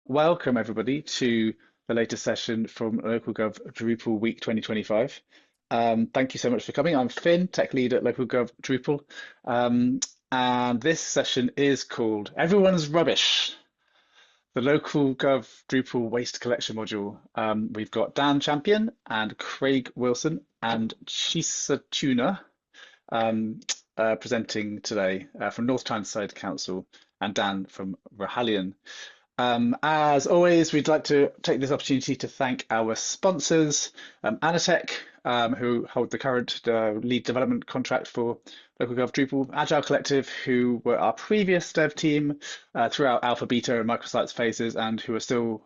Welcome everybody to the latest session from LocalGov Drupal Week 2025. Thank you so much for coming. I'm Finn, tech lead at LocalGov Drupal, and this session is called Everyone's Rubbish, the LocalGov Drupal Waste Collection module. We've got Dan Champion and Craig Wilson and Çise Tuna presenting today from North Tyneside Council and Dan from Rohallion. As always, we'd like to take this opportunity to thank our sponsors, Anatech, who hold the current lead development contract for LocalGov Drupal, Agile Collective, who were our previous dev team throughout alpha, beta, and microsites phases, and who are still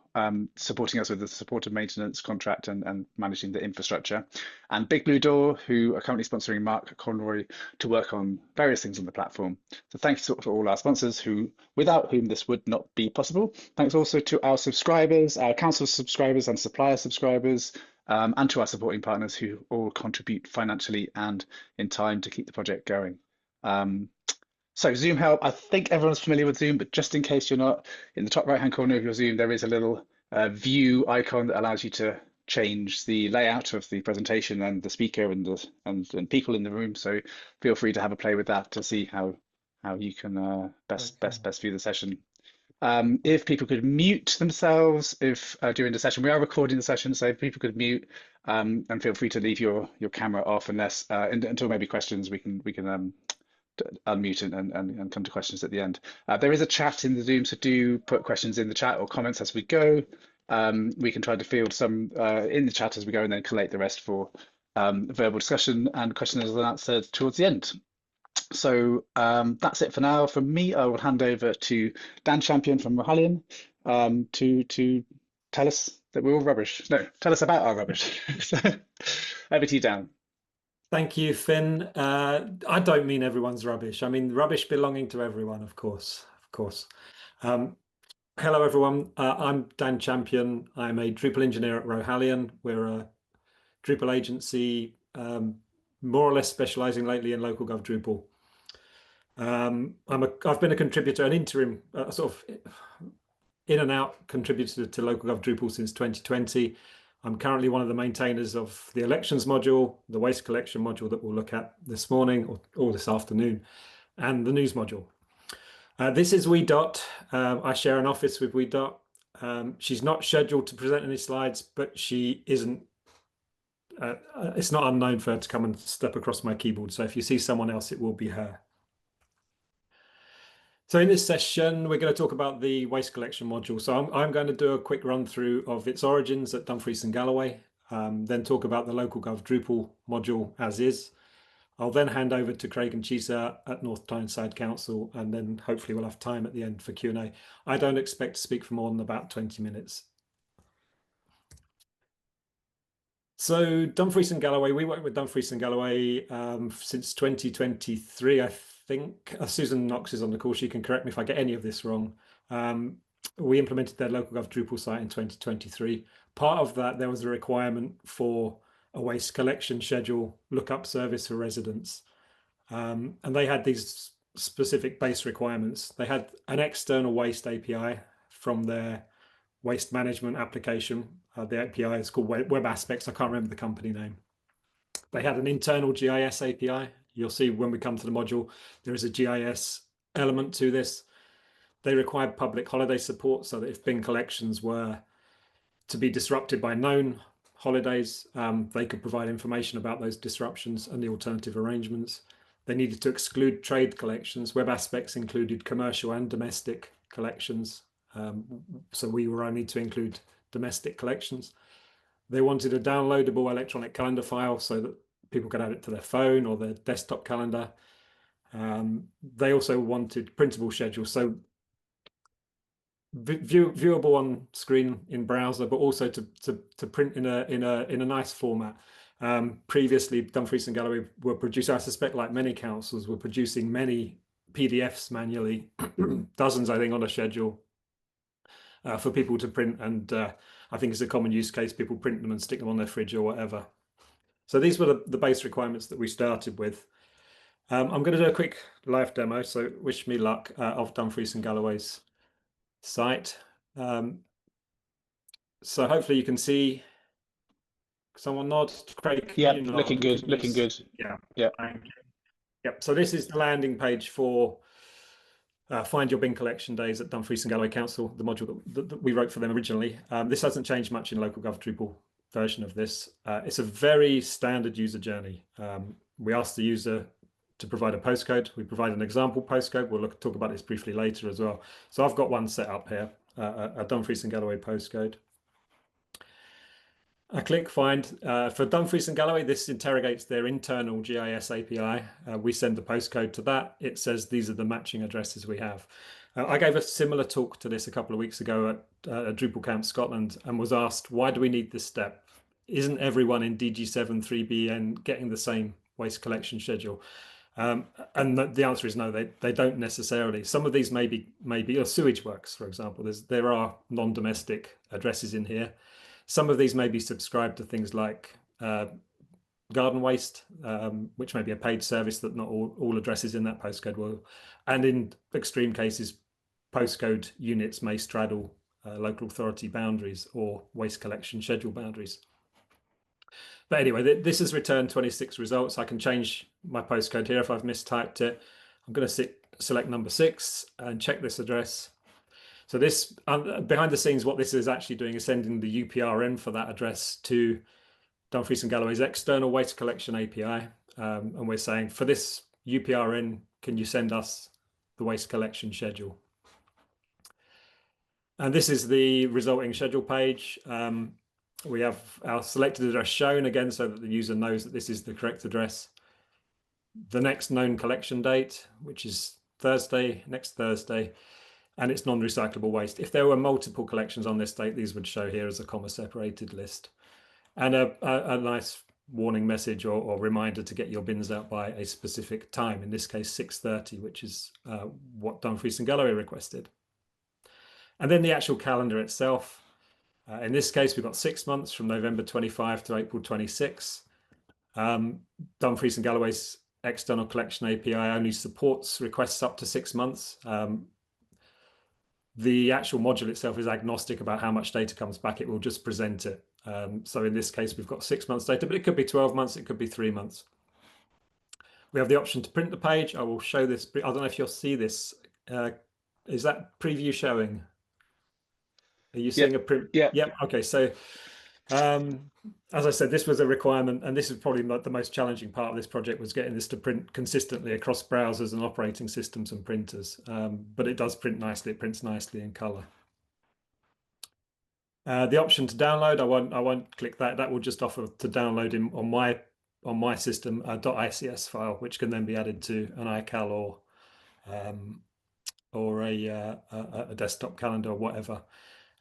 supporting us with the supported maintenance contract and managing the infrastructure, and Big Blue Door, who are currently sponsoring Mark Conroy to work on various things on the platform. So thank you to all our sponsors, who without whom this would not be possible. Thanks also to our subscribers, our council subscribers and supplier subscribers, and to our supporting partners who all contribute financially and in time to keep the project going. So Zoom help, I think everyone's familiar with Zoom, but just in case you're not, in the top right-hand corner of your Zoom, there is a little view icon that allows you to change the layout of the presentation and the speaker and people in the room. So feel free to have a play with that to see how you can best view the session. If people could mute themselves if during the session, we are recording the session, so if people could mute and feel free to leave your camera off unless until maybe questions we can unmute and come to questions at the end. There is a chat in the Zoom, so do put questions in the chat or comments as we go. We can try to field some in the chat as we go and then collate the rest for verbal discussion and questions and answers towards the end. So that's it for now. From me, I will hand over to Dan Champion from Rohallion to tell us that we're all rubbish. No, tell us about our rubbish. So, over to you, Dan. Thank you, Finn. I don't mean everyone's rubbish. I mean rubbish belonging to everyone, of course. Hello, everyone. I'm Dan Champion. I'm a Drupal engineer at Rohallion. We're a Drupal agency, more or less specializing lately in LocalGov Drupal. I've been a contributor, an interim sort of in and out contributor to LocalGov Drupal since 2020. I'm currently one of the maintainers of the elections module, the waste collection module that we'll look at this morning or this afternoon, and the news module. This is Wee Dot. I share an office with Wee Dot. She's not scheduled to present any slides, but she isn't. It's not unknown for her to come and step across my keyboard. So if you see someone else, it will be her. So in this session, we're going to talk about the waste collection module. So I'm going to do a quick run through of its origins at Dumfries and Galloway, then talk about the LocalGov Drupal module as is. I'll then hand over to Craig and Çise at North Tyneside Council, and then hopefully we'll have time at the end for Q&A. I don't expect to speak for more than about 20 minutes. So Dumfries and Galloway, we work with Dumfries and Galloway since 2023, I think. Susan Knox is on the call. She can correct me if I get any of this wrong. We implemented their LocalGov Drupal site in 2023. Part of that, there was a requirement for a waste collection schedule lookup service for residents. And they had these specific base requirements. They had an external waste API from their waste management application. The API is called Web Aspects. I can't remember the company name. They had an internal GIS API. You'll see when we come to the module, there is a GIS element to this. They required public holiday support so that if bin collections were to be disrupted by known holidays, they could provide information about those disruptions and the alternative arrangements. They needed to exclude trade collections. Web Aspects included commercial and domestic collections. So we were only to include domestic collections. They wanted a downloadable electronic calendar file so that people could add it to their phone or their desktop calendar. They also wanted printable schedules, so viewable on screen in browser, but also to print in a nice format. Previously, Dumfries and Galloway were producing, I suspect, like many councils, were producing many PDFs manually, dozens, I think, on a schedule for people to print. And I think it's a common use case. People print them and stick them on their fridge or whatever. So these were the base requirements that we started with. I'm going to do a quick live demo, so wish me luck of Dumfries and Galloway's site. So hopefully you can see someone nod. Craig, can you Yep, nod? looking good, Can you looking good. yeah. Yep. Thank you. Yep. So this is the landing page for Find Your Bin Collection Days at Dumfries and Galloway Council, the module that we wrote for them originally. This hasn't changed much in LocalGov Drupal version of this. It's a very standard user journey. We asked the user to provide a postcode. We provide an example postcode. We'll talk about this briefly later as well. So I've got one set up here, a Dumfries and Galloway postcode. I click find. For Dumfries and Galloway, this interrogates their internal GIS API. We send the postcode to that. It says these are the matching addresses we have. I gave a similar talk to this a couple of weeks ago at Drupal Camp Scotland and was asked, why do we need this step? Isn't everyone in DG7 3BN getting the same waste collection schedule? And the answer is no, they don't necessarily. Some of these may be sewage works, for example. There are non-domestic addresses in here. Some of these may be subscribed to things like garden waste, which may be a paid service that not all addresses in that postcode will. And in extreme cases, postcode units may straddle local authority boundaries or waste collection schedule boundaries. But anyway, this has returned 26 results. I can change my postcode here if I've mistyped it. I'm going to select number 6 and check this address. So this, behind the scenes, what this is actually doing is sending the UPRN for that address to Dumfries and Galloway's external waste collection API. And we're saying, for this UPRN, can you send us the waste collection schedule? And this is the resulting schedule page. We have our selected address shown again so that the user knows that this is the correct address. The next known collection date, which is Thursday, next Thursday, and it's non-recyclable waste. If there were multiple collections on this date, these would show here as a comma-separated list. And a nice warning message or reminder to get your bins out by a specific time, in this case 6:30, which is what Dumfries and Galloway requested. And then the actual calendar itself. In this case, we've got 6 months from November 25 to April 26. Dumfries and Galloway's external collection API only supports requests up to 6 months. The actual module itself is agnostic about how much data comes back. It will just present it. So in this case, we've got 6 months data, but it could be 12 months. It could be 3 months. We have the option to print the page. I will show this. I don't know if you'll see this. Is that preview showing? Are you seeing a print? Yeah. Yep. Okay. So as I said, this was a requirement, and this is probably the most challenging part of this project, was getting this to print consistently across browsers and operating systems and printers. But it does print nicely. It prints nicely in color. The option to download, I won't click that. That will just offer to download on my system a .ics file, which can then be added to an iCal or a desktop calendar or whatever.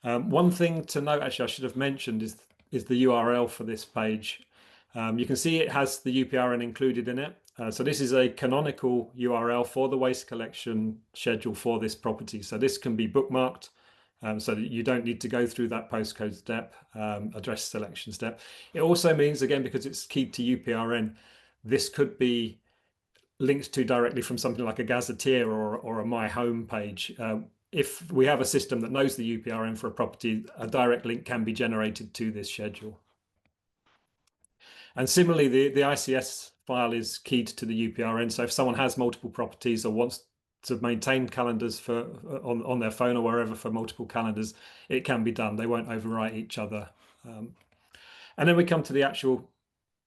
One thing to note, actually, I should have mentioned is the URL for this page. You can see it has the UPRN included in it. So this is a canonical URL for the waste collection schedule for this property. So this can be bookmarked so that you don't need to go through that postcode step, address selection step. It also means, again, because it's keyed to UPRN, this could be linked to directly from something like a gazetteer or a My Home page. If we have a system that knows the UPRN for a property, a direct link can be generated to this schedule. And similarly, the ICS file is keyed to the UPRN. So if someone has multiple properties or wants to maintain calendars on their phone or wherever for multiple calendars, it can be done. They won't overwrite each other. And then we come to the actual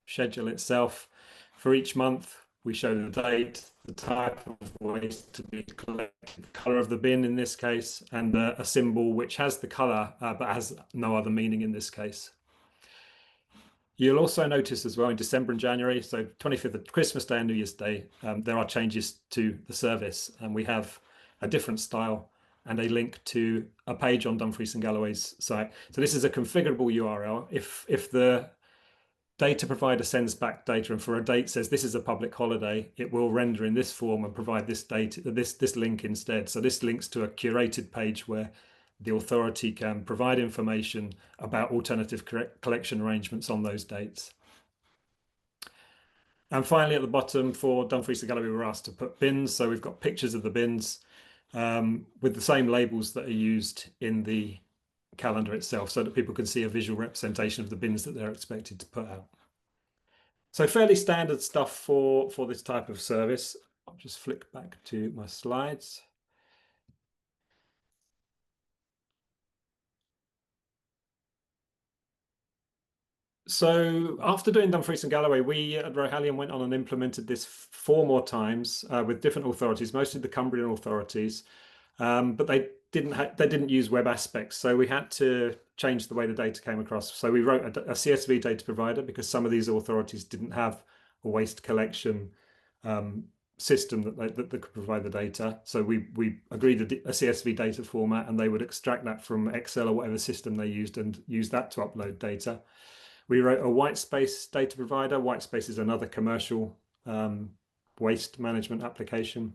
schedule itself. For each month, we show the date, the type of waste to be collected, the color of the bin in this case, and a symbol which has the color but has no other meaning in this case. You'll also notice as well in December and January, so 25th of Christmas Day and New Year's Day, there are changes to the service, and we have a different style and a link to a page on Dumfries and Galloway's site. So this is a configurable URL. If the data provider sends back data and for a date says this is a public holiday, it will render in this form and provide this link instead. So this links to a curated page where the authority can provide information about alternative collection arrangements on those dates. And finally, at the bottom for Dumfries and Galloway, we were asked to put bins. So we've got pictures of the bins with the same labels that are used in the calendar itself so that people can see a visual representation of the bins that they're expected to put out. So fairly standard stuff for this type of service. I'll just flick back to my slides. So after doing Dumfries and Galloway, we at Rohallion went on and implemented this 4 more times with different authorities, mostly the Cumbrian authorities, but they didn't use web aspects, so we had to change the way the data came across. So we wrote a CSV data provider because some of these authorities didn't have a waste collection system that could provide the data. So we agreed a CSV data format, and they would extract that from Excel or whatever system they used and use that to upload data. We wrote a whitespace data provider. Whitespace is another commercial waste management application.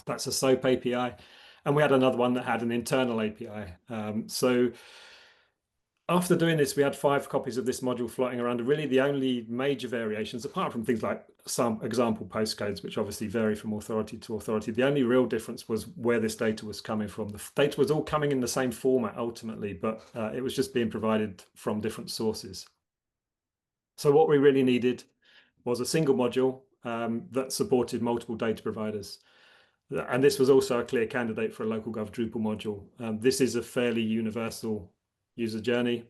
That's a SOAP API. And we had another one that had an internal API. So after doing this, we had 5 copies of this module floating around. And really the only major variations, apart from things like some example postcodes, which obviously vary from authority to authority, the only real difference was where this data was coming from. The data was all coming in the same format ultimately, but it was just being provided from different sources. So what we really needed was a single module that supported multiple data providers. And this was also a clear candidate for a LocalGov Drupal module. This is a fairly universal user journey.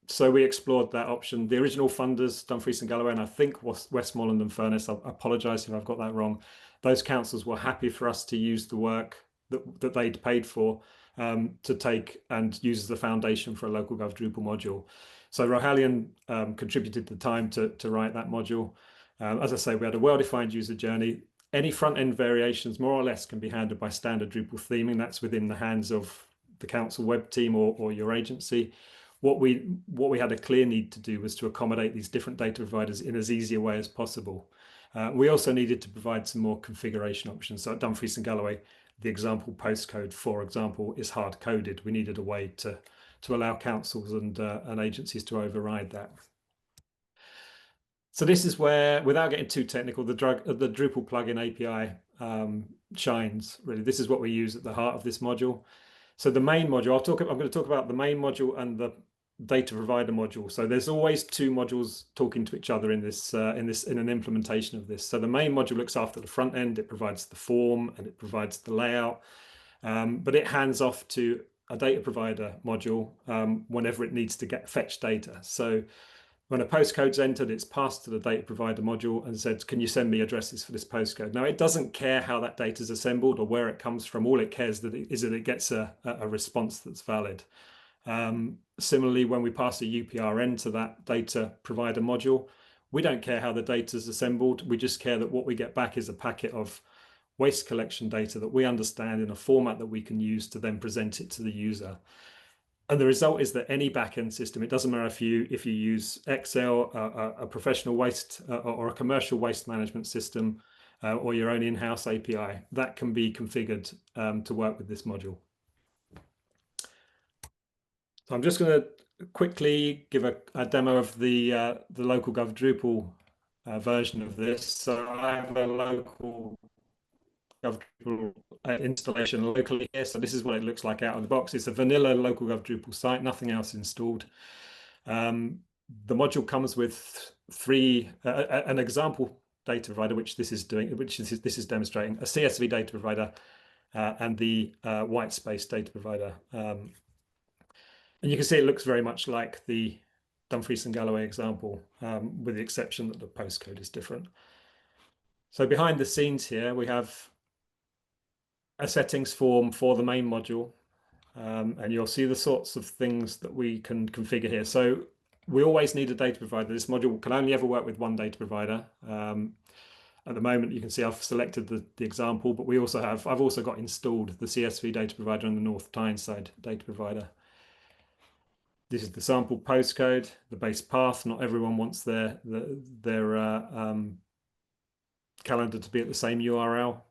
So we explored that option. The original funders, Dumfries and Galloway, and I think Westmoreland and Furness, I apologise if I've got that wrong, those councils were happy for us to use the work that they'd paid for to take and use as the foundation for a LocalGov Drupal module. So Rohallion contributed the time to write that module. As I say, we had a well-defined user journey. Any front-end variations, more or less, can be handled by standard Drupal theming. That's within the hands of the council web team or your agency. What we had a clear need to do was to accommodate these different data providers in as easy a way as possible. We also needed to provide some more configuration options. So at Dumfries and Galloway, the example postcode, for example, is hard-coded. We needed a way to allow councils and agencies to override that. So this is where, without getting too technical, the Drupal Plugin API shines, really. This is what we use at the heart of this module. So the main module, I'm going to talk about the main module and the data provider module. So there's always 2 modules talking to each other in an implementation of this. So the main module looks after the front end, it provides the form and it provides the layout, but it hands off to a data provider module whenever it needs to fetch data. So when a postcode's entered, it's passed to the data provider module and said, can you send me addresses for this postcode? Now, it doesn't care how that data is assembled or where it comes from. All it cares is that it gets a response that's valid. Similarly, when we pass a UPRN to that data provider module, we don't care how the data is assembled. We just care that what we get back is a packet of waste collection data that we understand in a format that we can use to then present it to the user. And the result is that any backend system, it doesn't matter if you use Excel, a professional waste or a commercial waste management system, or your own in-house API, that can be configured to work with this module. So I'm just going to quickly give a demo of the LocalGov Drupal version of this. So I have a local Drupal installation locally here. So this is what it looks like out of the box. It's a vanilla LocalGov Drupal site, nothing else installed. The module comes with an example data provider, which this is demonstrating, a CSV data provider, and the whitespace data provider. And you can see it looks very much like the Dumfries and Galloway example, with the exception that the postcode is different. So behind the scenes here, we have a settings form for the main module, and you'll see the sorts of things that we can configure here. So we always need a data provider. This module can only ever work with one data provider. At the moment, you can see I've selected the example, but I've also got installed the CSV data provider and the North Tyneside data provider. This is the sample postcode, the base path. Not everyone wants their calendar to be at the same URL.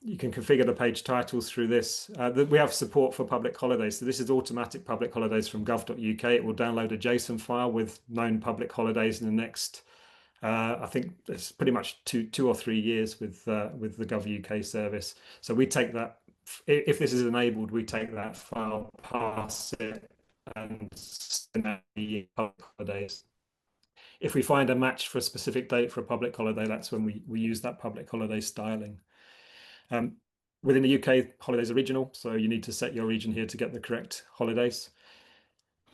You can configure the page titles through this. We have support for public holidays. So this is automatic public holidays from gov.uk. It will download a JSON file with known public holidays in the next, I think it's pretty much two or 3 years with the Gov UK service. So we take that if this is enabled, we take that file, pass it, and send out the public holidays. If we find a match for a specific date for a public holiday, that's when we use that public holiday styling. Within the UK, holidays are regional, so you need to set your region here to get the correct holidays.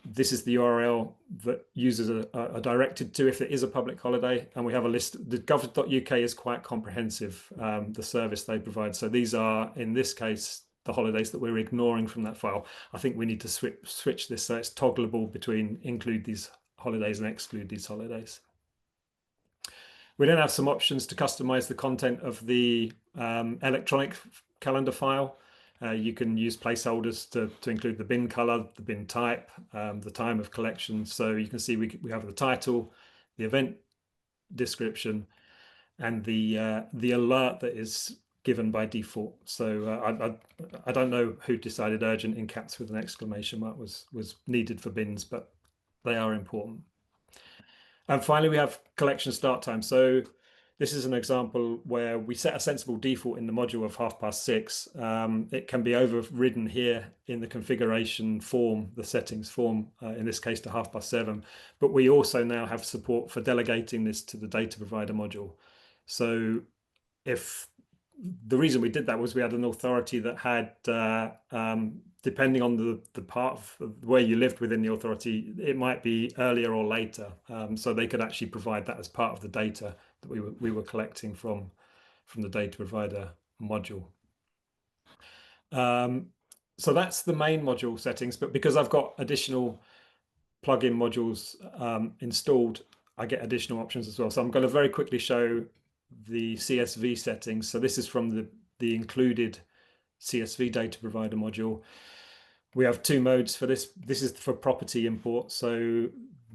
This is the URL that users are directed to if it is a public holiday, and we have a list. The gov.uk is quite comprehensive, the service they provide. So these are, in this case, the holidays that we're ignoring from that file. I think we need to switch this so it's toggleable between include these holidays and exclude these holidays. We then have some options to customize the content of the electronic calendar file. You can use placeholders to include the bin color, the bin type, the time of collection. So you can see we have the title, the event description, and the alert that is given by default. So I don't know who decided urgent in caps with an exclamation mark was needed for bins, but they are important. And finally, we have collection start time. So this is an example where we set a sensible default in the module of 6:30. It can be overridden here in the configuration form, the settings form, in this case to 7:30. But we also now have support for delegating this to the data provider module. So if the reason we did that was we had an authority that had, depending on the part of where you lived within the authority, it might be earlier or later. So they could actually provide that as part of the data that we were collecting from the data provider module. So that's the main module settings, but because I've got additional plugin modules installed, I get additional options as well. So I'm going to very quickly show the CSV settings. So this is from the included CSV data provider module. We have two modes for this. This is for property import. So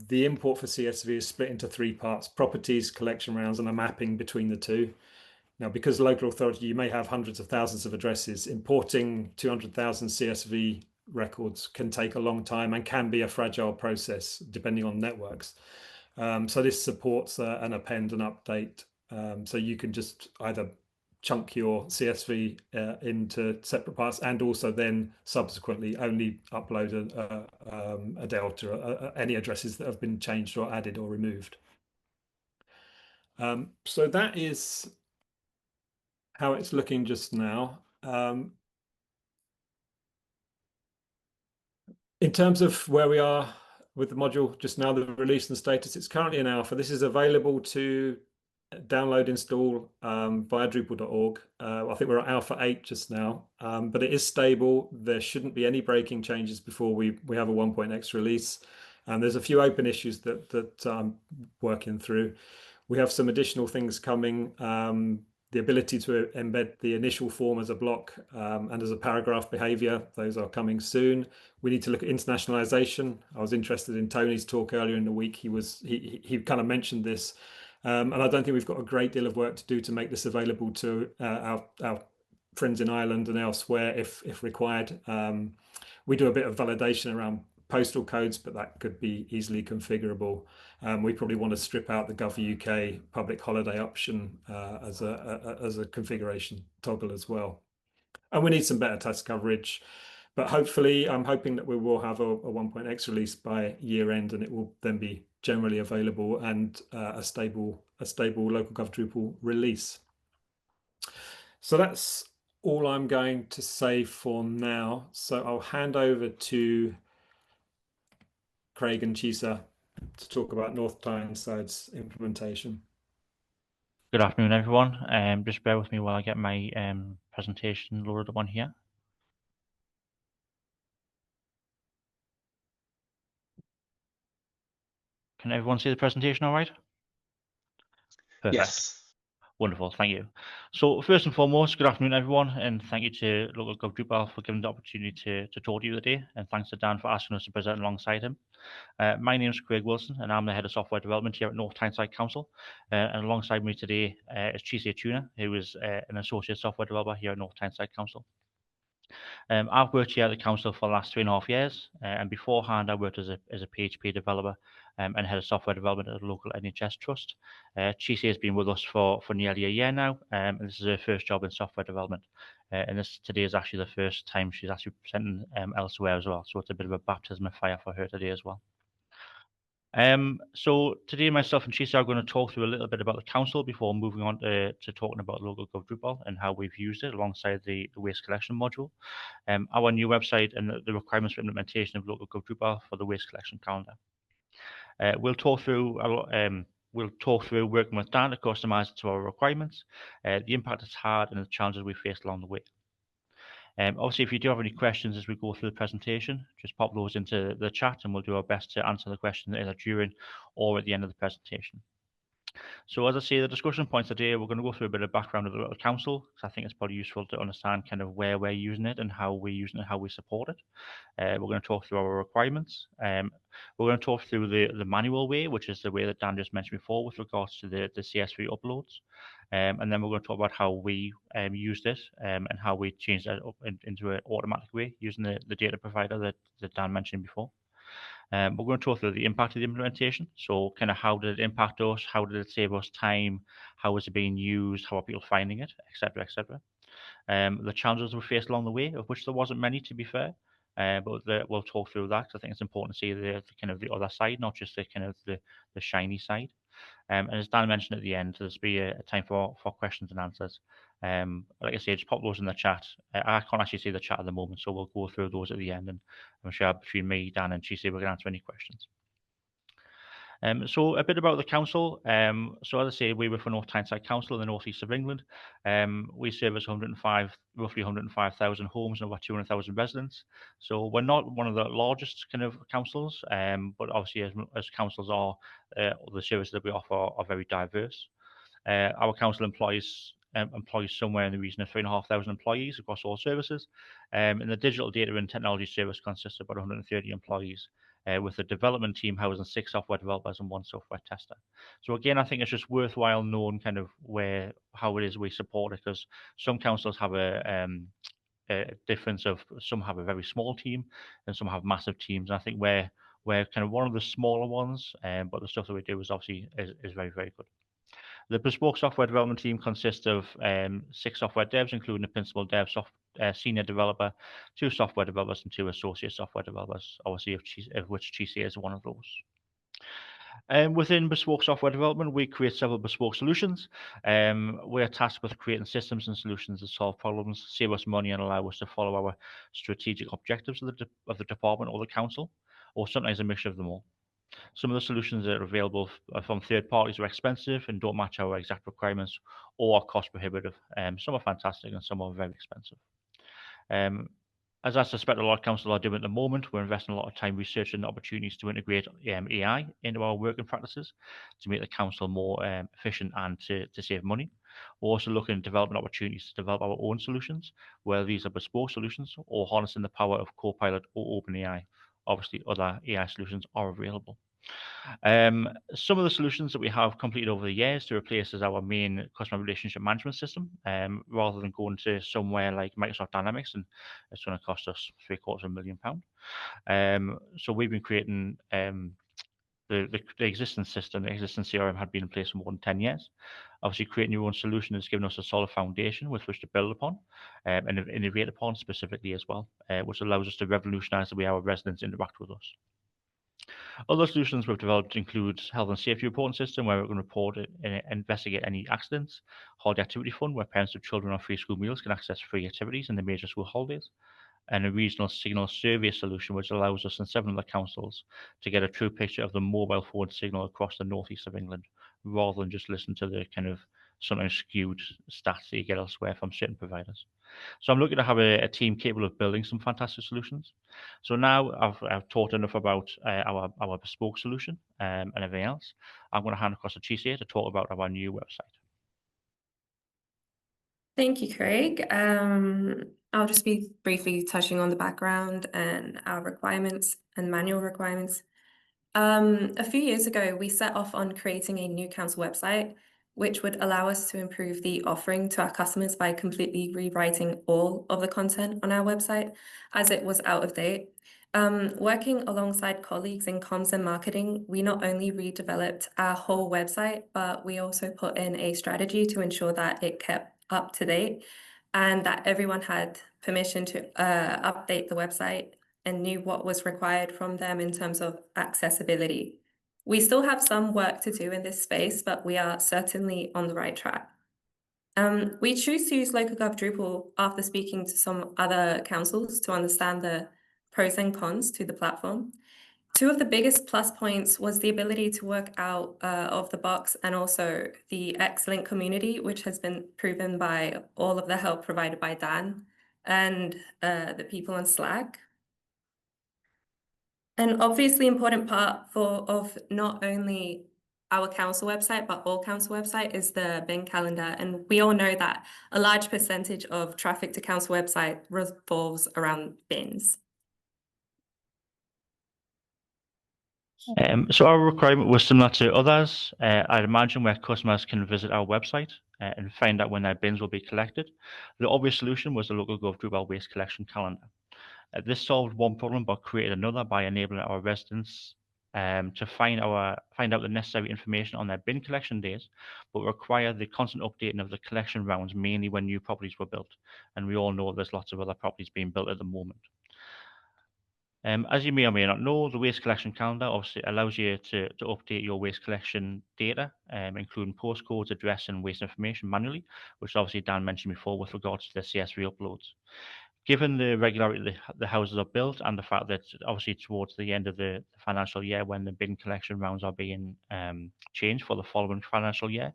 the import for CSV is split into three parts: properties, collection rounds, and a mapping between the two. Now, because local authority, you may have hundreds of thousands of addresses. Importing 200,000 CSV records can take a long time and can be a fragile process depending on networks. So this supports an append and update. So you can just either chunk your CSV into separate parts and also then subsequently only upload a delta, any addresses that have been changed or added or removed. So that is how it's looking just now. In terms of where we are with the module just now, the release and status, it's currently in alpha. This is available to download, install via Drupal.org. I think we're at alpha 8 just now, but it is stable. There shouldn't be any breaking changes before we have a 1.x release. And there's a few open issues that I'm working through. We have some additional things coming. The ability to embed the initial form as a block and as a paragraph behavior, those are coming soon. We need to look at internationalization. I was interested in Tony's talk earlier in the week. He kind of mentioned this. And I don't think we've got a great deal of work to do to make this available to our friends in Ireland and elsewhere if required. We do a bit of validation around postal codes, but that could be easily configurable. We probably want to strip out the Gov UK public holiday option as a configuration toggle as well. And we need some better test coverage. But hopefully, I'm hoping that we will have a 1.x release by year end, and it will then be generally available and a stable LocalGov Drupal release. So that's all I'm going to say for now. So I'll hand over to Craig and Çise to talk about North Tyneside's implementation. Good afternoon, everyone. Just bear with me while I get my presentation loaded up on here. Can everyone see the presentation all right? Perfect. Yes. Wonderful, thank you. So first and foremost, good afternoon, everyone, and thank you to LocalGov Drupal for giving the opportunity to talk to you today, and thanks to Dan for asking us to present alongside him. My name is Craig Wilson, and I'm the Head of Software Development here at North Tyneside Council. And alongside me today is Çise Tuna, who is an Associate Software Developer here at North Tyneside Council. I've worked here at the council for the last 3.5 years, and beforehand I worked as a PHP developer and head of software development at a local NHS trust. Çise has been with us for nearly a year now, and this is her first job in software development. And today is actually the first time she's actually presenting elsewhere as well, so it's a bit of a baptism of fire for her today as well. So today myself and Çise are going to talk through a little bit about the council before moving on to talking about LocalGov Drupal and how we've used it alongside the waste collection module, our new website and the requirements for implementation of LocalGov Drupal for the waste collection calendar. We'll talk through working with Dan to customize it to our requirements, the impact it's had and the challenges we faced along the way. Obviously, if you do have any questions as we go through the presentation, just pop those into the chat and we'll do our best to answer the questions either during or at the end of the presentation. So as I say, the discussion points today, we're going to go through a bit of background of the Local Council, because I think it's probably useful to understand kind of where we're using it and how we're using it, how we support it. We're going to talk through our requirements. We're going to talk through the manual way, which is the way that Dan just mentioned before with regards to the CS3 uploads. And then we're going to talk about how we used it and how we changed that up into an automatic way using the data provider that Dan mentioned before. We're going to talk through the impact of the implementation. So kind of how did it impact us? How did it save us time? How is it being used? How are people finding it? Etc. Etc. The challenges we faced along the way, of which there wasn't many, to be fair. But we'll talk through that. I think it's important to see the kind of the other side, not just the kind of the shiny side. And as Dan mentioned at the end, there's be a time for questions and answers. Like I say, just pop those in the chat. I can't actually see the chat at the moment, so we'll go through those at the end, and I'm sure between me, Dan, and Çise, we can answer any questions. So a bit about the council. So as I say, we work for North Tyneside Council in the northeast of England. We service roughly 105,000 homes and over 200,000 residents. So we're not one of the largest kind of councils, but obviously as councils are, the services that we offer are very diverse. Our council employs somewhere in the region of 3,500 employees across all services. And the digital data and technology service consists of about 130 employees, with the development team housing 6 software developers and 1 software tester. So again, I think it's just worthwhile knowing kind of how it is we support it, because some councils have a difference of some have a very small team and some have massive teams. And I think we're kind of one of the smaller ones, but the stuff that we do is obviously is very, very good. The bespoke software development team consists of 6 software devs, including a principal dev, senior developer, 2 software developers, and 2 associate software developers, obviously of which Çise is one of those. Within bespoke software development, we create several bespoke solutions. We're tasked with creating systems and solutions that solve problems, save us money, and allow us to follow our strategic objectives of the department or the council, or sometimes a mixture of them all. Some of the solutions that are available from third parties are expensive and don't match our exact requirements or are cost prohibitive. Some are fantastic and some are very expensive. As I suspect a lot of councils are doing at the moment, we're investing a lot of time researching opportunities to integrate AI into our working practices to make the council more efficient and to save money. We're also looking at development opportunities to develop our own solutions, whether these are bespoke solutions or harnessing the power of Copilot or OpenAI. Obviously, other AI solutions are available. Some of the solutions that we have completed over the years to replace as our main customer relationship management system, rather than going to somewhere like Microsoft Dynamics, and it's going to cost us £750,000. So we've been creating the existing system, the existing CRM had been in place for more than 10 years. Obviously, creating your own solution has given us a solid foundation with which to build upon and innovate upon specifically as well, which allows us to revolutionize the way our residents interact with us. Other solutions we've developed include health and safety reporting system, where we can report and investigate any accidents, holiday activity fund, where parents of children on free school meals can access free activities in the major school holidays, and a regional signal survey solution, which allows us in 7 other councils to get a true picture of the mobile phone signal across the northeast of England, rather than just listen to the kind of sometimes skewed stats that you get elsewhere from certain providers. So I'm looking to have a team capable of building some fantastic solutions. So now I've talked enough about our bespoke solution and everything else. I'm going to hand across to Çise to talk about our new website. Thank you, Craig. I'll just be briefly touching on the background and our requirements and manual requirements. A few years ago, we set off on creating a new council website. which would allow us to improve the offering to our customers by completely rewriting all of the content on our website, as it was out of date. Working alongside colleagues in comms and marketing, we not only redeveloped our whole website, but we also put in a strategy to ensure that it kept up to date and that everyone had permission to update the website and knew what was required from them in terms of accessibility. We still have some work to do in this space, but we are certainly on the right track. We choose to use LocalGov Drupal after speaking to some other councils to understand the pros and cons to the platform. Two of the biggest plus points was the ability to work out of the box, and also the excellent community, which has been proven by all of the help provided by Dan and the people on Slack. An obviously important part of not only our council website, but all council website is the bin calendar. And we all know that a large percentage of traffic to council website revolves around bins. So our requirement was similar to others. I'd imagine where customers can visit our website and find out when their bins will be collected. The obvious solution was the LocalGov Drupal Waste Collection calendar. This solved one problem but created another by enabling our residents to find out the necessary information on their bin collection days, but require the constant updating of the collection rounds, mainly when new properties were built. And we all know there's lots of other properties being built at the moment. As you may or may not know, the waste collection calendar obviously allows you to update your waste collection data, including postcodes, address, and waste information manually, which obviously Dan mentioned before with regards to the CSV uploads. Given the regularity the houses are built and the fact that obviously towards the end of the financial year when the bin collection rounds are being changed for the following financial year,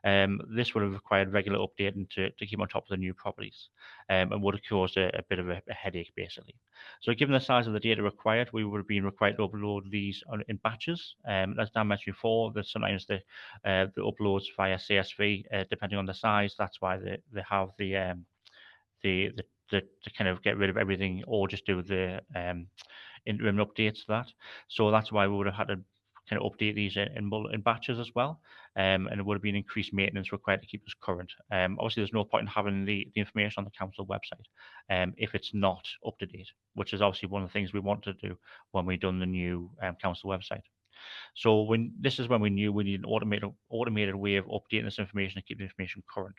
this would have required regular updating to keep on top of the new properties and would have caused a bit of a headache basically. So given the size of the data required, we would have been required to upload these in batches. As Dan mentioned before, that sometimes the uploads via CSV, depending on the size, that's why they have the kind of get rid of everything or just do the interim updates to that. So that's why we would have had to kind of update these in batches as well. And it would have been increased maintenance required to keep us current. Obviously, there's no point in having the information on the council website if it's not up to date, which is obviously one of the things we want to do when we've done the new council website. So this is when we knew we need an automated way of updating this information and keep the information current.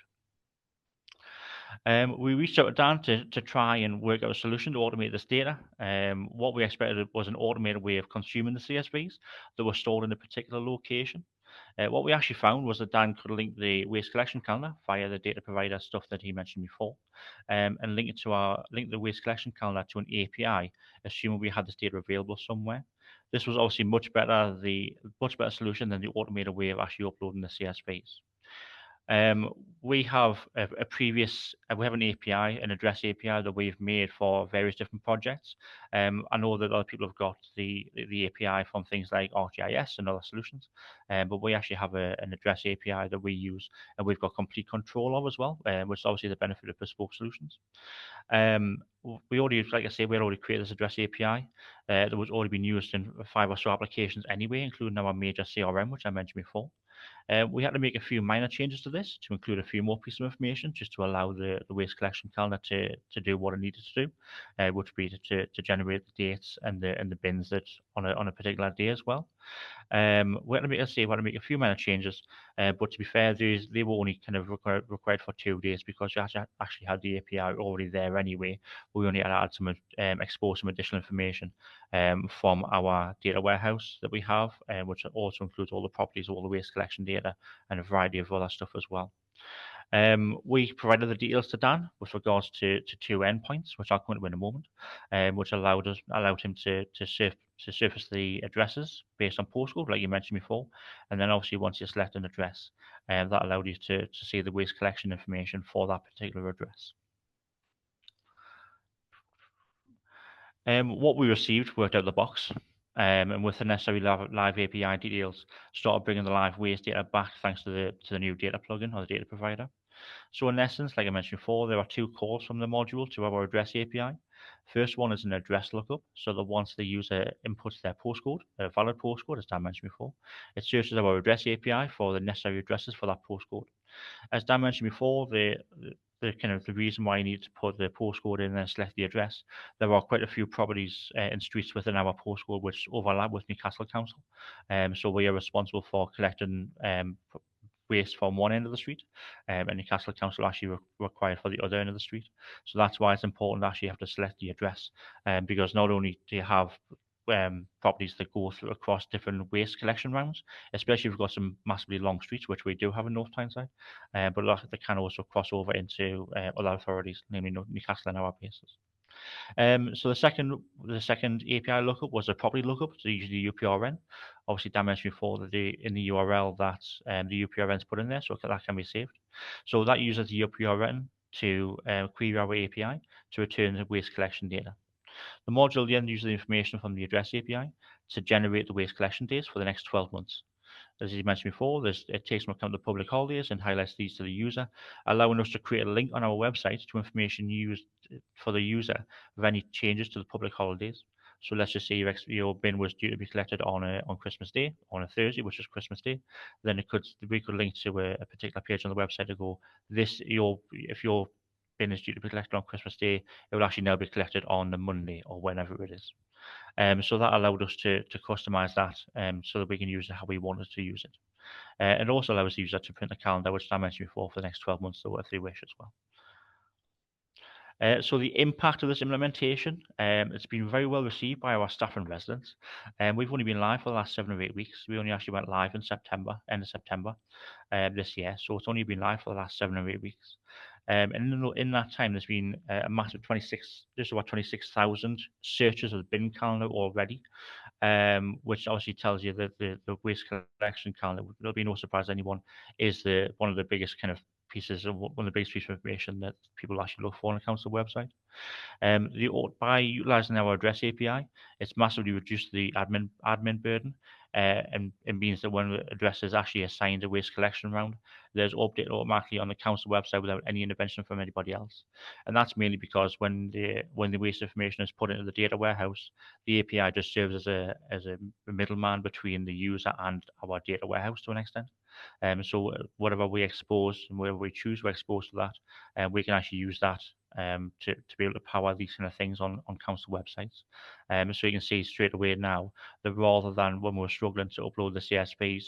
We reached out to Dan to try and work out a solution to automate this data. What we expected was an automated way of consuming the CSVs that were stored in a particular location. What we actually found was that Dan could link the waste collection calendar via the data provider stuff that he mentioned before, and link the waste collection calendar to an API, assuming we had this data available somewhere. This was obviously much better solution than the automated way of actually uploading the CSVs. We have an API, an address API that we've made for various different projects. I know that other people have got the API from things like ArcGIS and other solutions, but we actually have an address API that we use and we've got complete control of as well, which is obviously the benefit of bespoke solutions. We already, like I say, we had already created this address API that was already been used in 5 or so applications anyway, including our major CRM, which I mentioned before. We had to make a few minor changes to this to include a few more pieces of information just to allow the waste collection calendar to do what it needed to do, which would be to generate the dates and the bins that on a particular day as well. We had to make a few minor changes, but to be fair, they were only kind of required for 2 days because we actually had the API already there anyway. We only had to add some export some additional information from our data warehouse that we have, which also includes all the properties, all the waste collection data, and a variety of other stuff as well. We provided the details to Dan with regards to 2 endpoints, which I'll come into in a moment, which allowed him to surface the addresses based on postcode, like you mentioned before, and then obviously once you select an address, that allowed you to see the waste collection information for that particular address. What we received worked out of the box, and with the necessary live API details, started bringing the live waste data back thanks to the new data plugin or the data provider. So in essence, like I mentioned before, there are two calls from the module to our address API. First one is an address lookup, so that once the user inputs their postcode, a valid postcode, as Dan mentioned before, it searches our address API for the necessary addresses for that postcode. As Dan mentioned before, the reason why you need to put the postcode in and select the address, there are quite a few properties and streets within our postcode which overlap with Newcastle Council. So we are responsible for collecting waste from one end of the street, and Newcastle Council actually required for the other end of the street. So that's why it's important to actually have to select the address, because not only do you have properties that go through across different waste collection rounds, especially if we've got some massively long streets, which we do have in North Tyneside, but they can also cross over into other authorities, namely Newcastle and our bases. So the second API lookup was a property lookup, so usually UPRN. Obviously, Dan mentioned before that in the URL that the UPRN is put in there, so that can be saved. So that uses the UPRN to query our API to return the waste collection data. The module then uses the information from the address API to generate the waste collection dates for the next 12 months. As you mentioned before, it takes into account the public holidays and highlights these to the user, allowing us to create a link on our website to information used for the user of any changes to the public holidays. So let's just say your bin was due to be collected on Christmas Day, on a Thursday, which is Christmas Day. Then we could link to a particular page on the website to go, if your bin is due to be collected on Christmas Day, it will actually now be collected on the Monday or whenever it is. So that allowed us to customize that so that we can use it how we wanted to use it. And it also allows the user to print a calendar, which I mentioned before, for the next 12 months, if they wish as well. So the impact of this implementation, it's been very well received by our staff and residents. We've only been live for the last 7 or 8 weeks. We only actually went live in September, end of September this year. So it's only been live for the last 7 or 8 weeks. And in that time, there's been a massive just about 26,000 searches of the bin calendar already, which obviously tells you that the waste collection calendar, there'll be no surprise to anyone, is one of the biggest kind of pieces of information that people actually look for on a council website. By utilizing our address API, it's massively reduced the admin burden, and it means that when the address is actually assigned a waste collection round, there's update automatically on the council website without any intervention from anybody else. And that's mainly because when the waste information is put into the data warehouse, the API just serves as a middleman between the user and our data warehouse to an extent. So whatever we expose and whatever we choose to expose to that, we can actually use that to be able to power these kind of things on council websites. So you can see straight away now that rather than when we were struggling to upload the CSVs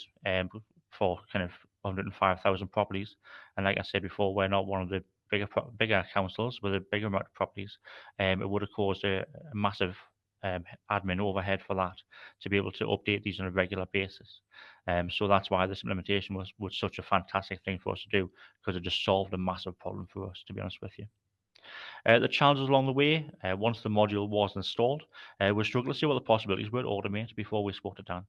for kind of 105,000 properties, and like I said before, we're not one of the bigger councils with a bigger amount of properties, it would have caused a massive admin overhead for that to be able to update these on a regular basis. So that's why this implementation was such a fantastic thing for us to do, because it just solved a massive problem for us, to be honest with you. The challenges along the way, once the module was installed, we struggled to see what the possibilities were to automate before we spoke to Dan.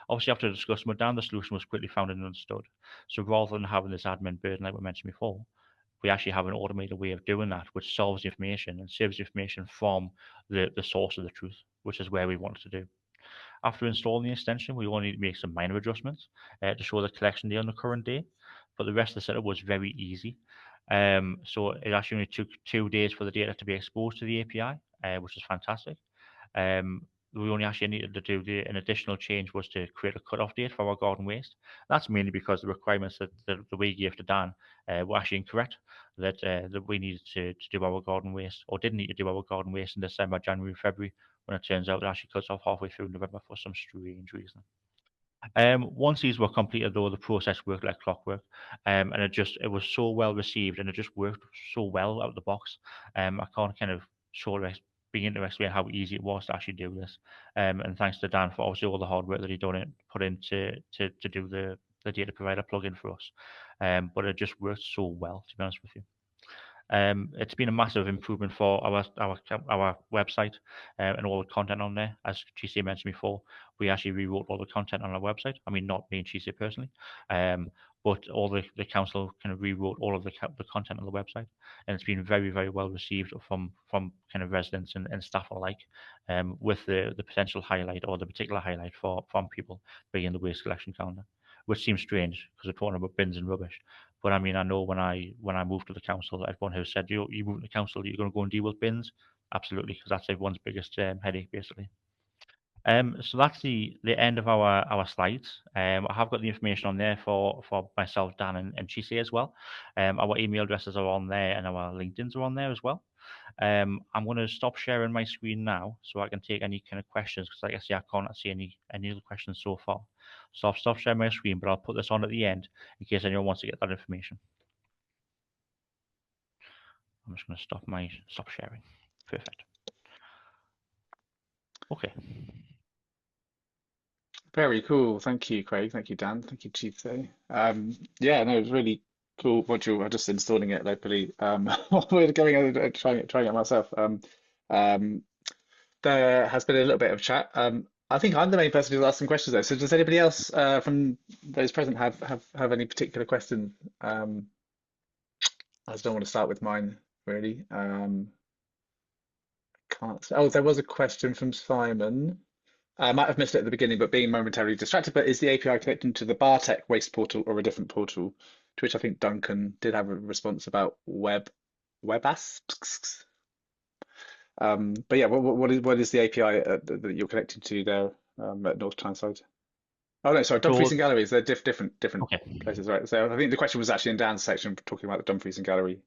Obviously, after discussing with Dan, the solution was quickly found and understood. So rather than having this admin burden like we mentioned before, we actually have an automated way of doing that, which solves the information and saves the information from the source of the truth, which is where we wanted to do. After installing the extension, we only need to make some minor adjustments to show the collection day on the current day, but the rest of the setup was very easy. So it actually only took 2 days for the data to be exposed to the API, which is fantastic. We only actually needed to do an additional change was to create a cutoff date for our garden waste. That's mainly because the requirements that we gave to Dan were actually incorrect, that we needed to do our garden waste, or didn't need to do our garden waste in December, January, February, when it turns out it actually cuts off halfway through November for some strange reason. Once these were completed, though, the process worked like clockwork, and it was so well received, and it just worked so well out of the box. I can't kind of begin to explain how easy it was to actually do this. And thanks to Dan for obviously all the hard work that he put in to do the data provider plugin for us. But it just worked so well, to be honest with you. It's been a massive improvement for our website and all the content on there. As Çise mentioned before, we actually rewrote all the content on our website. I mean, not me and Çise personally, but all the council kind of rewrote all of the content on the website, and it's been very, very well received from kind of residents and staff alike, with the potential highlight or the particular highlight from people being the waste collection calendar, which seems strange because we're talking about bins and rubbish. But I mean, I know when I moved to the council, everyone who said you move to the council, you're going to go and deal with bins. Absolutely, because that's everyone's biggest headache, basically. So that's the end of our slides. I have got the information on there for myself, Dan, and Çise as well. Our email addresses are on there, and our LinkedIn's are on there as well. I'm going to stop sharing my screen now so I can take any kind of questions, because like I say, I can't see any other questions so far. So I'll stop sharing my screen, but I'll put this on at the end in case anyone wants to get that information. I'm just going to stop sharing. Perfect. Okay. Very cool. Thank you, Craig. Thank you, Dan. Thank you, Çise. Yeah, no, it was really cool module. I'm just installing it locally. We're going and trying it myself. There has been a little bit of chat. I think I'm the main person who's asked some questions though. So does anybody else from those present have any particular questions? I just don't want to start with mine really. Can't. Oh, there was a question from Simon. I might have missed it at the beginning, but being momentarily distracted. But is the API connected to the Bartek waste portal or a different portal? To which I think Duncan did have a response about web asks. But yeah, what is the API that you're connecting to there at North Tyneside? Oh no, sorry, Dumfries and Galleries. They're different Okay. places, right? So I think the question was actually in Dan's section talking about the Dumfries and Galloway.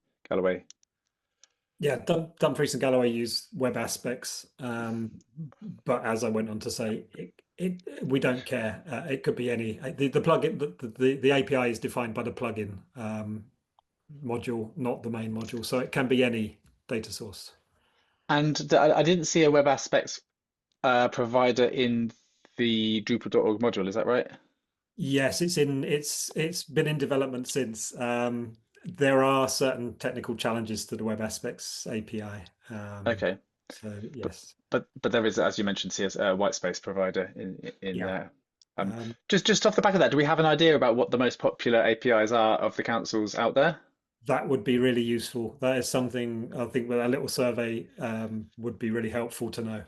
Yeah, Dumfries and Galloway use web aspects, but as I went on to say, we don't care. It could be any the plugin. The API is defined by the plugin module, not the main module, so it can be any data source. And I didn't see a web aspects provider in the Drupal.org module. Is that right? Yes, it's been in development since. There are certain technical challenges to the web aspects API. Okay. So yes, but there is, as you mentioned, a white space provider in yeah. there. Just off the back of that, do we have an idea about what the most popular APIs are of the councils out there? That would be really useful. That is something I think with a little survey would be really helpful to know.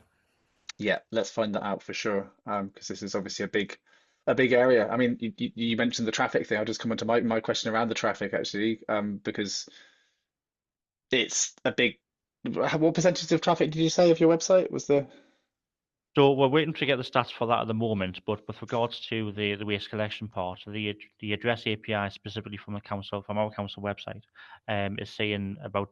Yeah, let's find that out for sure, because this is obviously a big area. I mean, you mentioned the traffic thing. I'll just come on to my question around the traffic actually, because it's a big. What percentage of traffic did you say of your website was the? So we're waiting to get the stats for that at the moment, but with regards to the waste collection part, the address API specifically from our council website, is saying about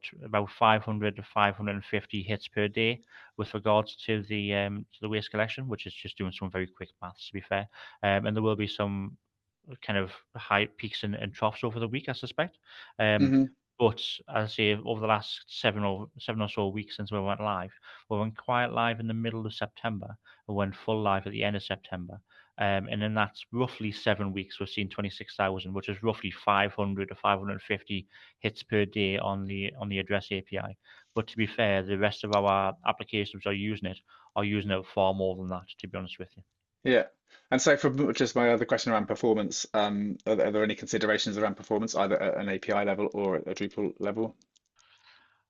500 to 550 hits per day with regards to the waste collection, which is just doing some very quick maths to be fair, and there will be some kind of high peaks and troughs over the week, I suspect. But as I say, over the last seven or so weeks since we went live, we went quiet live in the middle of September and went full live at the end of September. And in that roughly 7 weeks, we've seen 26,000, which is roughly 500 to 550 hits per day on the address API. But to be fair, the rest of our applications are using it far more than that, to be honest with you. Yeah. And so for just my other question around performance, are there any considerations around performance, either at an API level or at a Drupal level?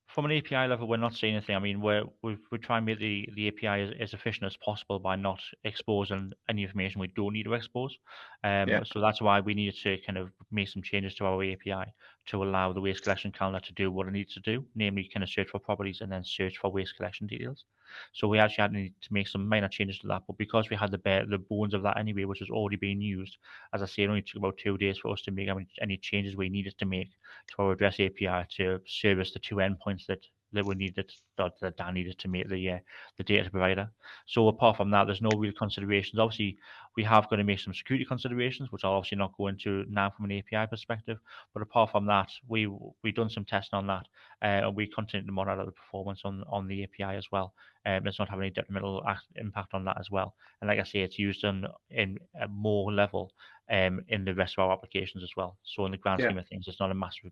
From an API level, we're not seeing anything. I mean, we try and make the API as efficient as possible by not exposing any information we don't need to expose. So that's why we needed to kind of make some changes to our API to allow the waste collection calendar to do what it needs to do, namely kind of search for properties and then search for waste collection details. So we actually had to make some minor changes to that, but because we had the bones of that anyway, which was already being used, as I say, it only took about 2 days for us to make any changes we needed to make to our address API to service the two endpoints that we needed, that Dan needed to make the data provider. So apart from that, there's no real considerations. Obviously, we have got to make some security considerations, which I'll obviously not go into now from an API perspective. But apart from that, we've done some testing on that, and we continue to monitor the performance on the API as well. It's not having any detrimental impact on that as well. And like I say, it's used in a more level in the rest of our applications as well. So in the grand scheme of things, it's not a massive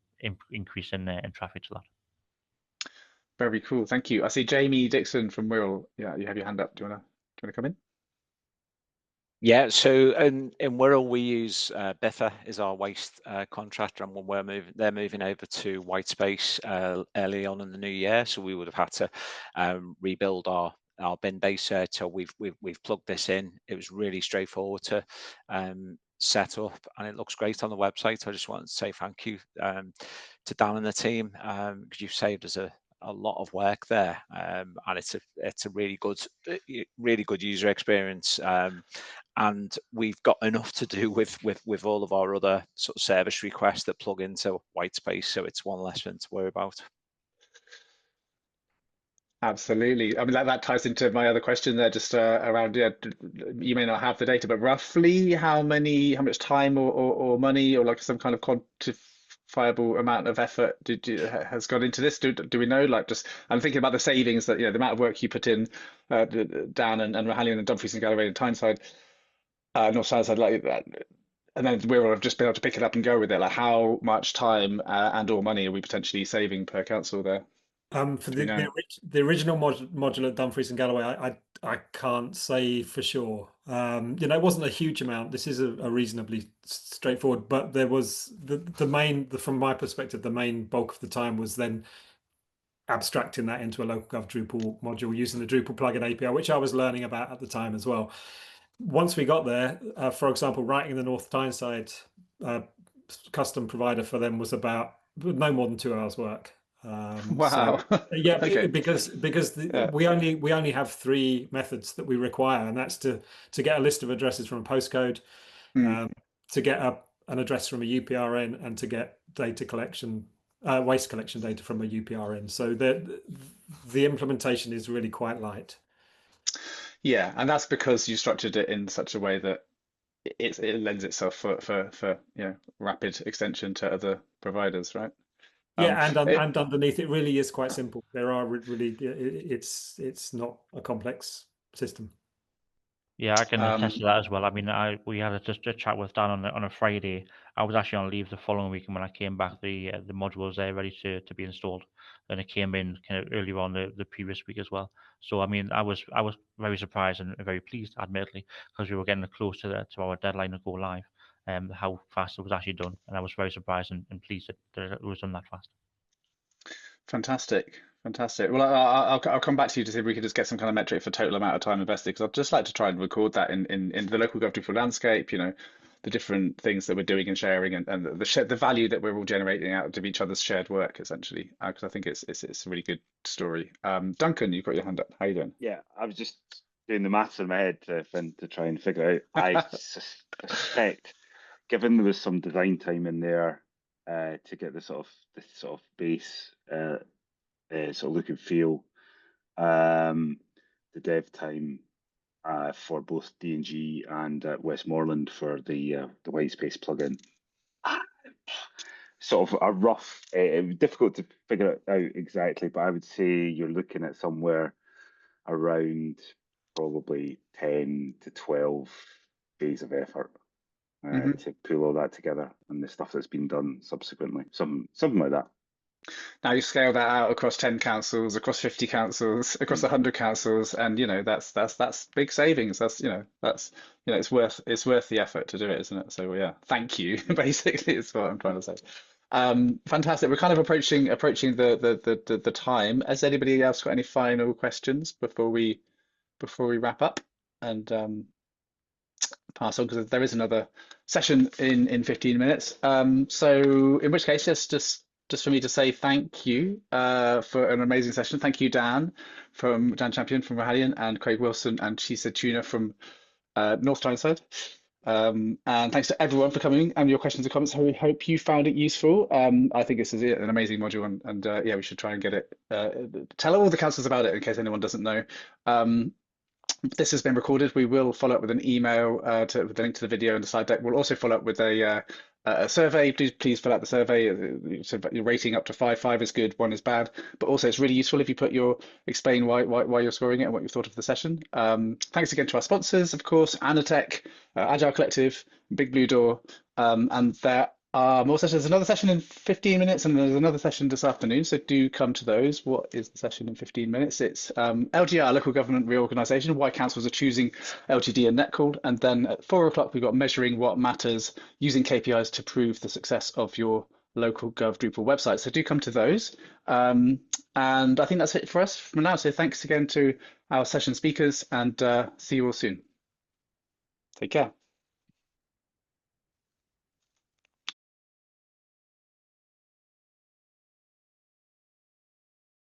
increase in traffic to that. Very cool. Thank you. I see Jamie Dixon from Wirral. Yeah, you have your hand up. Do you wanna come in? Yeah, so in Wirral we use Biffa is our waste contractor, and when they're moving over to Whitespace early on in the new year, so we would have had to rebuild our bin base. So we've plugged this in. It was really straightforward to set up, and it looks great on the website. I just want to say thank you to Dan and the team, because you've saved us a lot of work there, and it's a really good user experience, and we've got enough to do with all of our other sort of service requests that plug into Whitespace, so it's one less thing to worry about. Absolutely. I mean, that ties into my other question there, just around, yeah, you may not have the data, but roughly how much time or money or like some kind of quantifiable amount of effort has gone into this? Do we know? Like, just I'm thinking about the savings that, the amount of work you put in, Dan and Rohallion and Dumfries and Galloway and Tyneside, North Tyneside, like that. And then we'll have just been able to pick it up and go with it. Like, how much time and or money are we potentially saving per council there? For the original module at Dumfries and Galloway, I can't say for sure. It wasn't a huge amount. This is a reasonably straightforward, but there was from my perspective, the main bulk of the time was then abstracting that into a LocalGov Drupal module using the Drupal Plugin API, which I was learning about at the time as well. Once we got there, for example, writing the North Tyneside custom provider for them was about no more than 2 hours work. Wow. So, yeah, Okay. because we only have 3 methods that we require, and that's to get a list of addresses from a postcode, to get an address from a UPRN, and to get data collection, waste collection data from a UPRN. So the implementation is really quite light. Yeah, and that's because you structured it in such a way that it lends itself for rapid extension to other providers, right? Yeah, and underneath it really is quite simple. There are really it's not a complex system. Yeah, I can attest to that as well. I mean, we had just a chat with Dan on a Friday. I was actually on leave the following week, and when I came back, the module was there ready to be installed, and it came in kind of earlier on the previous week as well. So I mean, I was very surprised and very pleased, admittedly, because we were getting close to our deadline to go live, how fast it was actually done, and I was very surprised and pleased that it was done that fast. Fantastic. Well, I'll come back to you to see if we could just get some kind of metric for total amount of time invested, because I'd just like to try and record that in the LocalGov Drupal landscape, the different things that we're doing and sharing, and the value that we're all generating out of each other's shared work, essentially, because I think it's a really good story. Duncan, you've got your hand up. How you doing? Yeah, I was just doing the maths in my head to try and figure it out. I suspect, given there was some design time in there to get the sort of base sort of look and feel, the dev time for both D&G and Westmoreland for the Whitespace plugin, sort of a rough, difficult to figure it out exactly, but I would say you're looking at somewhere around probably 10 to 12 days of effort to pull all that together, and the stuff that's been done subsequently, something like that. Now you scale that out across 10 councils, across 50 councils, across 100 councils, and that's big savings. That's it's worth the effort to do it, isn't it? So yeah, thank you. Basically, is what I'm trying to say. Fantastic. We're kind of approaching the time. Has anybody else got any final questions before we wrap up and pass on, because there is another session in 15 minutes. So in which case, just for me to say thank you for an amazing session. Thank you, Dan Champion from Rohallion, and Craig Wilson and Çise Tuna from North Tyneside. And thanks to everyone for coming and your questions and comments. I hope you found it useful. I think this is an amazing module, and yeah, we should try and get it. Tell all the councils about it in case anyone doesn't know. This has been recorded. We will follow up with an email with the link to the video and the slide deck. We'll also follow up with a survey. Please fill out the survey. So your rating up to 5 is good, 1 is bad. But also it's really useful if you explain why you're scoring it and what you thought of the session. Thanks again to our sponsors, of course, Anatech, Agile Collective, Big Blue Door, and there are more sessions. There's another session in 15 minutes, and there's another session this afternoon. So do come to those. What is the session in 15 minutes? It's LGR, Local Government Reorganisation, why councils are choosing LGD and netcalled. And then at 4 o'clock, we've got measuring what matters, using KPIs to prove the success of your LocalGov Drupal website. So do come to those. And I think that's it for us for now. So thanks again to our session speakers, and see you all soon. Take care.